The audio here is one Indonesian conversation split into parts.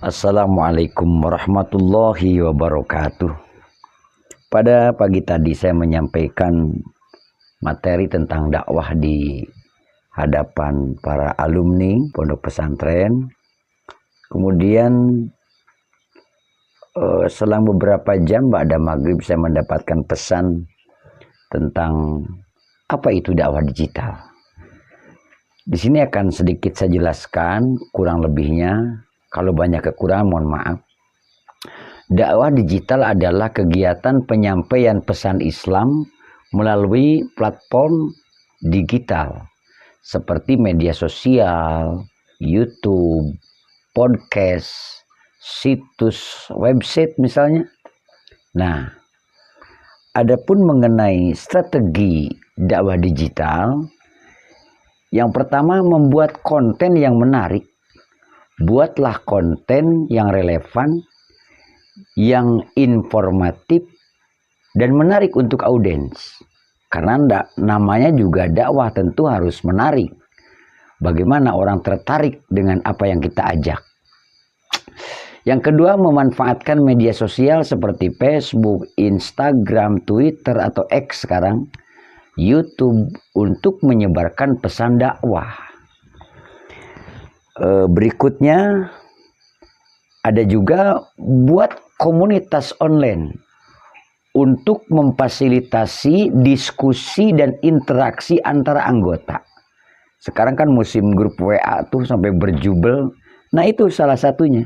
Assalamualaikum warahmatullahi wabarakatuh. Pada pagi tadi saya menyampaikan materi tentang dakwah di hadapan para alumni pondok pesantren. Kemudian selang beberapa jam ba'da maghrib saya mendapatkan pesan tentang apa itu dakwah digital. Di sini akan sedikit saya jelaskan kurang lebihnya. Kalau banyak kekurangan mohon maaf. Dakwah digital adalah kegiatan penyampaian pesan Islam melalui platform digital seperti media sosial, YouTube, podcast, situs website misalnya. Nah, adapun mengenai strategi dakwah digital, yang pertama membuat konten yang menarik. Buatlah konten yang relevan, yang informatif, dan menarik untuk audiens. Karena namanya juga dakwah tentu harus menarik. Bagaimana orang tertarik dengan apa yang kita ajak. Yang kedua, memanfaatkan media sosial seperti Facebook, Instagram, Twitter atau X sekarang, YouTube untuk menyebarkan pesan dakwah. Berikutnya ada juga buat komunitas online untuk memfasilitasi diskusi dan interaksi antara anggota. Sekarang kan musim grup WA tuh sampai berjubel. Nah, itu salah satunya.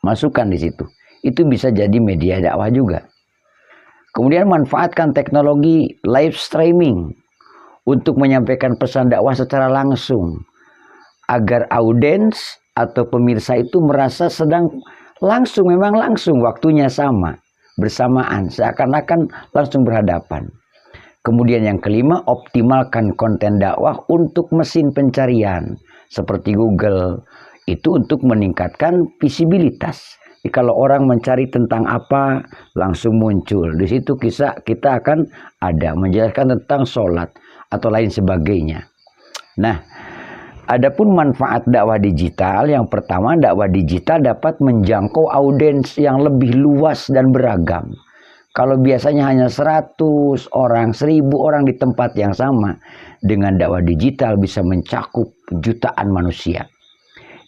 Masukkan di situ. Itu bisa jadi media dakwah juga. Kemudian manfaatkan teknologi live streaming untuk menyampaikan pesan dakwah secara langsung, agar audiens atau pemirsa itu merasa sedang memang langsung waktunya sama, bersamaan, seakan-akan langsung berhadapan. Kemudian yang kelima, optimalkan konten dakwah untuk mesin pencarian seperti Google, itu untuk meningkatkan visibilitas. Jadi kalau orang mencari tentang apa, langsung muncul. Di situ kita akan ada menjelaskan tentang sholat atau lain sebagainya. Nah, adapun manfaat dakwah digital, yang pertama, dakwah digital dapat menjangkau audiens yang lebih luas dan beragam. Kalau biasanya hanya 100 orang, 1000 orang di tempat yang sama, dengan dakwah digital bisa mencakup jutaan manusia.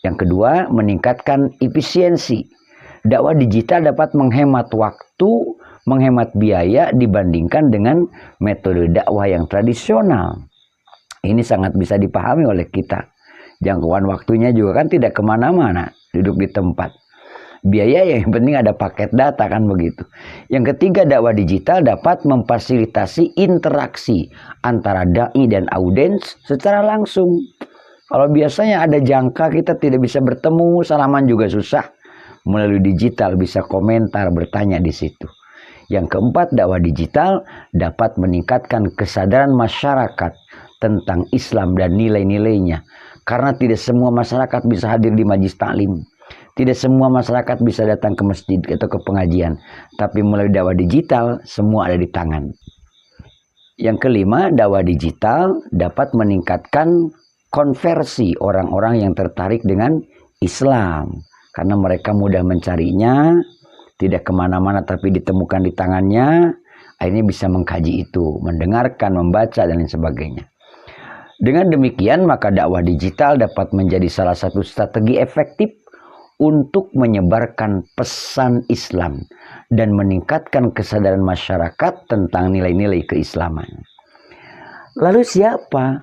Yang kedua, meningkatkan efisiensi. Dakwah digital dapat menghemat waktu, menghemat biaya dibandingkan dengan metode dakwah yang tradisional. Ini sangat bisa dipahami oleh kita. Jangkauan waktunya juga kan tidak kemana-mana, duduk di tempat. Biaya yang penting ada paket data kan begitu. Yang ketiga, dakwah digital dapat memfasilitasi interaksi antara dai dan audiens secara langsung. Kalau biasanya ada jangka kita tidak bisa bertemu, salaman juga susah. Melalui digital bisa komentar, bertanya di situ. Yang keempat, dakwah digital dapat meningkatkan kesadaran masyarakat tentang Islam dan nilai-nilainya. Karena tidak semua masyarakat bisa hadir di majlis taklim. Tidak semua masyarakat bisa datang ke masjid atau ke pengajian. Tapi melalui dakwah digital, semua ada di tangan. Yang kelima, dakwah digital dapat meningkatkan konversi orang-orang yang tertarik dengan Islam. Karena mereka mudah mencarinya, tidak kemana-mana tapi ditemukan di tangannya. Akhirnya bisa mengkaji itu, mendengarkan, membaca, dan lain sebagainya. Dengan demikian, maka dakwah digital dapat menjadi salah satu strategi efektif untuk menyebarkan pesan Islam dan meningkatkan kesadaran masyarakat tentang nilai-nilai keislaman. Lalu siapa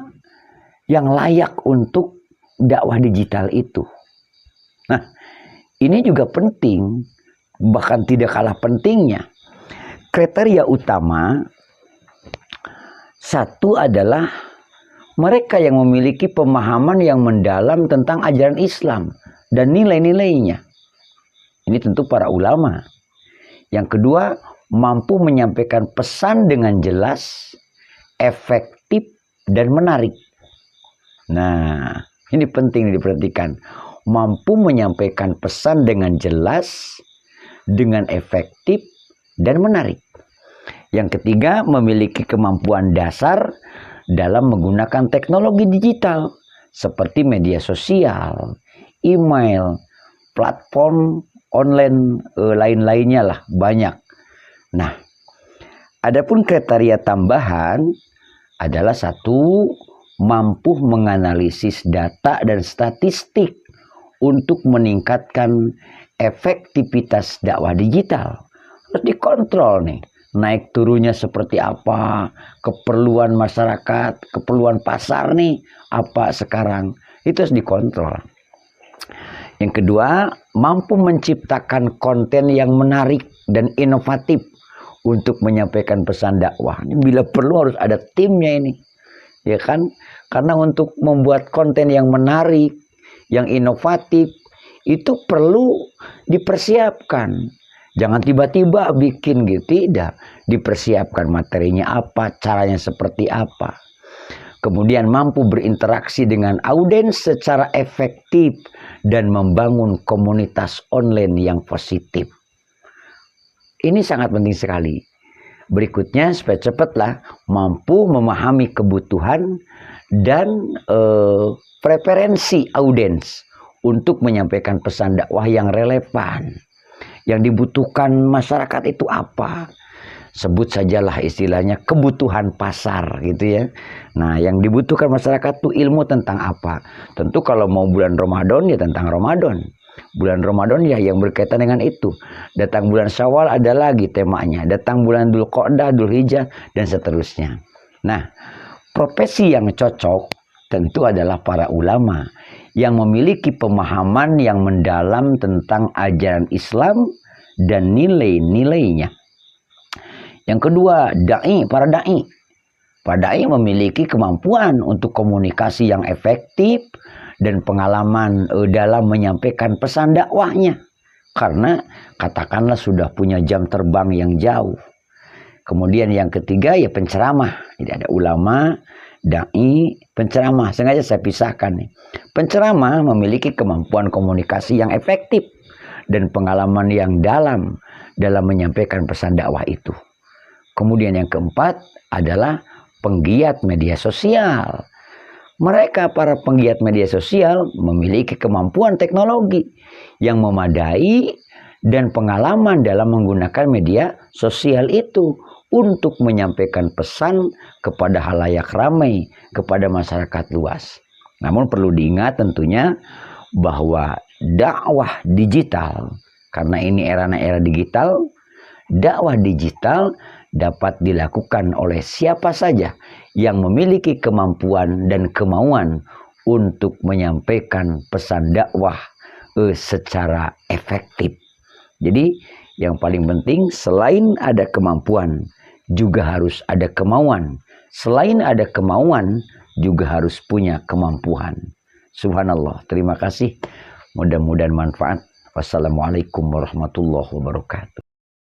yang layak untuk dakwah digital itu? Nah, ini juga penting, bahkan tidak kalah pentingnya. Kriteria utama satu adalah mereka yang memiliki pemahaman yang mendalam tentang ajaran Islam dan nilai-nilainya. Ini tentu para ulama. Yang kedua, mampu menyampaikan pesan dengan jelas, efektif, dan menarik. Nah, ini penting diperhatikan. Mampu menyampaikan pesan dengan jelas, dengan efektif, dan menarik. Yang ketiga, memiliki kemampuan dasar dalam menggunakan teknologi digital seperti media sosial, email, platform online lain-lainnya lah, banyak. Nah, adapun kriteria tambahan adalah satu, mampu menganalisis data dan statistik untuk meningkatkan efektivitas dakwah digital. Harus dikontrol nih, naik turunnya seperti apa, keperluan masyarakat, keperluan pasar nih apa sekarang, itu harus dikontrol. Yang kedua, mampu menciptakan konten yang menarik dan inovatif untuk menyampaikan pesan dakwah. Bila perlu harus ada timnya ini, ya kan? Karena untuk membuat konten yang menarik, yang inovatif, itu perlu dipersiapkan. Jangan tiba-tiba bikin gitu, tidak. Dipersiapkan materinya apa, caranya seperti apa. Kemudian mampu berinteraksi dengan audiens secara efektif dan membangun komunitas online yang positif. Ini sangat penting sekali. Berikutnya, supaya cepatlah, mampu memahami kebutuhan dan preferensi audiens untuk menyampaikan pesan dakwah yang relevan. Yang dibutuhkan masyarakat itu apa? Sebut sajalah istilahnya kebutuhan pasar gitu ya. Nah, yang dibutuhkan masyarakat itu ilmu tentang apa? Tentu kalau mau bulan Ramadan ya tentang Ramadan. Bulan Ramadan ya yang berkaitan dengan itu. Datang bulan Syawal ada lagi temanya. Datang bulan Dzulqa'dah, Dzulhijjah dan seterusnya. Nah, profesi yang cocok tentu adalah para ulama yang memiliki pemahaman yang mendalam tentang ajaran Islam dan nilai-nilainya. Yang kedua, para dai. Para dai memiliki kemampuan untuk komunikasi yang efektif dan pengalaman dalam menyampaikan pesan dakwahnya. Karena katakanlah sudah punya jam terbang yang jauh. Kemudian yang ketiga ya penceramah. Jadi ada ulama, dai, penceramah. Sengaja saya pisahkan nih. Penceramah memiliki kemampuan komunikasi yang efektif dan pengalaman yang dalam menyampaikan pesan dakwah itu. Kemudian yang keempat adalah penggiat media sosial. Mereka para penggiat media sosial memiliki kemampuan teknologi yang memadai dan pengalaman dalam menggunakan media sosial itu untuk menyampaikan pesan kepada halayak ramai, kepada masyarakat luas. Namun perlu diingat tentunya bahwa dakwah digital, karena ini era digital, dakwah digital dapat dilakukan oleh siapa saja yang memiliki kemampuan dan kemauan untuk menyampaikan pesan dakwah secara efektif. Jadi yang paling penting selain ada kemampuan juga harus ada kemauan. Selain ada kemauan juga harus punya kemampuan. Subhanallah. Terima kasih. Mudah-mudahan manfaat. Wassalamualaikum warahmatullahi wabarakatuh.